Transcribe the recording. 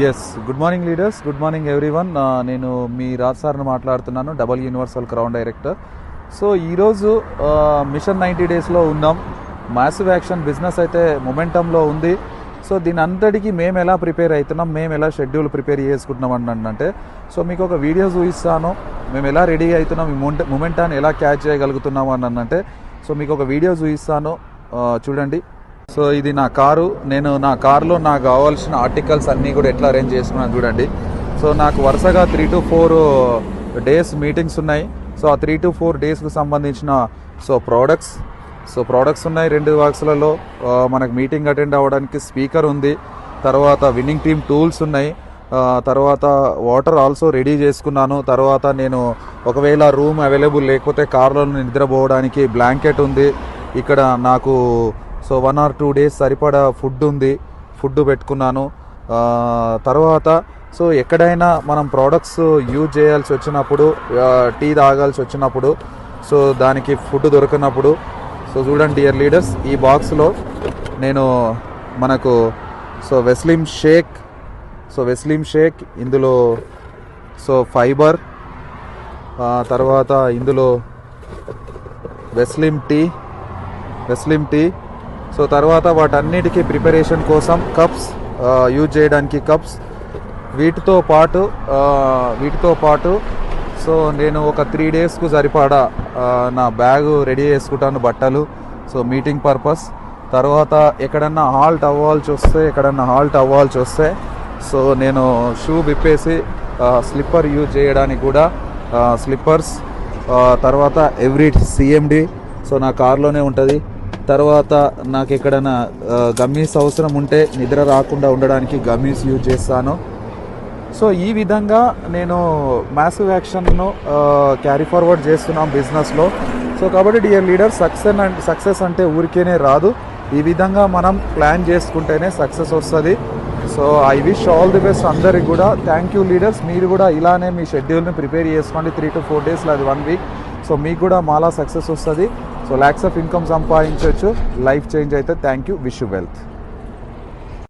Yes, good morning leaders, good morning everyone. నేను మీ రాజ్ సార్ని మాట్లాడుతున్నాను, double universal crown director. So ఈరోజు మిషన్ 90 డేస్లో ఉన్నాం. మ్యాసివ్ యాక్షన్ బిజినెస్ అయితే మొమెంటంలో ఉంది. సో దీని అంతటికి మేము ఎలా ప్రిపేర్ అవుతున్నాం, మేము ఎలా షెడ్యూల్ ప్రిపేర్ చేసుకుంటున్నాం అంటే, సో మీకు ఒక వీడియో చూపిస్తాను, మేము ఎలా రెడీ అవుతున్నాం, ఈ మొమెంటాన్ని ఎలా క్యాచ్ చేయగలుగుతున్నాం అంటే. సో మీకు ఒక వీడియో చూపిస్తాను, చూడండి. సో ఇది నా కారు. నేను నా కారులో నాకు కావాల్సిన ఆర్టికల్స్ అన్నీ కూడా ఎట్లా అరేంజ్ చేసుకున్నాను చూడండి. సో నాకు వరుసగా 3 to 4 డేస్ మీటింగ్స్ ఉన్నాయి. సో ఆ 3 to 4 డేస్కి సంబంధించిన ప్రోడక్ట్స్ ఉన్నాయి 2 బాక్సులలో. మనకు మీటింగ్ అటెండ్ అవ్వడానికి స్పీకర్ ఉంది, తర్వాత విన్నింగ్ టీమ్ టూల్స్ ఉన్నాయి, తర్వాత వాటర్ ఆల్సో రెడీ చేసుకున్నాను. తర్వాత నేను ఒకవేళ రూమ్ అవైలబుల్ లేకపోతే కార్లో నిద్రపోవడానికి బ్లాంకెట్ ఉంది. ఇక్కడ నాకు 1 or 2 డేస్ సరిపడా ఫుడ్ పెట్టుకున్నాను. తర్వాత సో ఎక్కడైనా మనం ప్రోడక్ట్స్ యూజ్ చేయాల్సి వచ్చినప్పుడు, టీ తాగాల్సి వచ్చినప్పుడు, సో దానికి ఫుడ్ దొరికినప్పుడు, సో చూడండి డియర్ లీడర్స్, ఈ బాక్స్లో నేను మనకు వెస్లిమ్ షేక్ ఇందులో ఫైబర్, తర్వాత ఇందులో వెస్లిమ్ టీ. సో తర్వాత వాటన్నిటికీ ప్రిపరేషన్ కోసం కప్స్, యూజ్ చేయడానికి కప్స్. వీటితో పాటు సో నేను ఒక 3 డేస్కు సరిపడా నా బ్యాగు రెడీ చేసుకుంటాను, బట్టలు, సో మీటింగ్ పర్పస్. తర్వాత ఎక్కడన్నా హాల్ట్ అవ్వాల్సి వస్తే సో నేను షూ విప్పేసి స్లిప్పర్ యూజ్ చేయడానికి కూడా స్లిప్పర్స్. తర్వాత ఎవ్రీ CMD సో నా కార్లోనే ఉంటుంది. తర్వాత నాకు ఎక్కడైనా గమ్మీస్ అవసరం ఉంటే నిద్ర రాకుండా ఉండడానికి గమ్మీస్ యూజ్ చేస్తాను. సో ఈ విధంగా నేను మ్యాసివ్ యాక్షన్ను క్యారీ ఫార్వర్డ్ చేస్తున్నాం బిజినెస్లో. సో కాబట్టి డియర్ లీడర్, సక్సెస్ అంటే ఊరికేనే రాదు. ఈ విధంగా మనం ప్లాన్ చేసుకుంటేనే సక్సెస్ వస్తుంది. So I wish all the best అందరికి కూడా. Thank you leaders. మీరు కూడా ఇలానే మీ షెడ్యూల్ని ప్రిపేర్ చేసుకోండి. 3 to 4 డేస్లో, అది 1 వీక్. సో మీకు కూడా మాలా సక్సెస్ వస్తుంది. సో లాక్స్ ఆఫ్ ఇన్కమ్ సంపాదించవచ్చు, లైఫ్ చేంజ్ అయితే. Thank you, wish you wealth.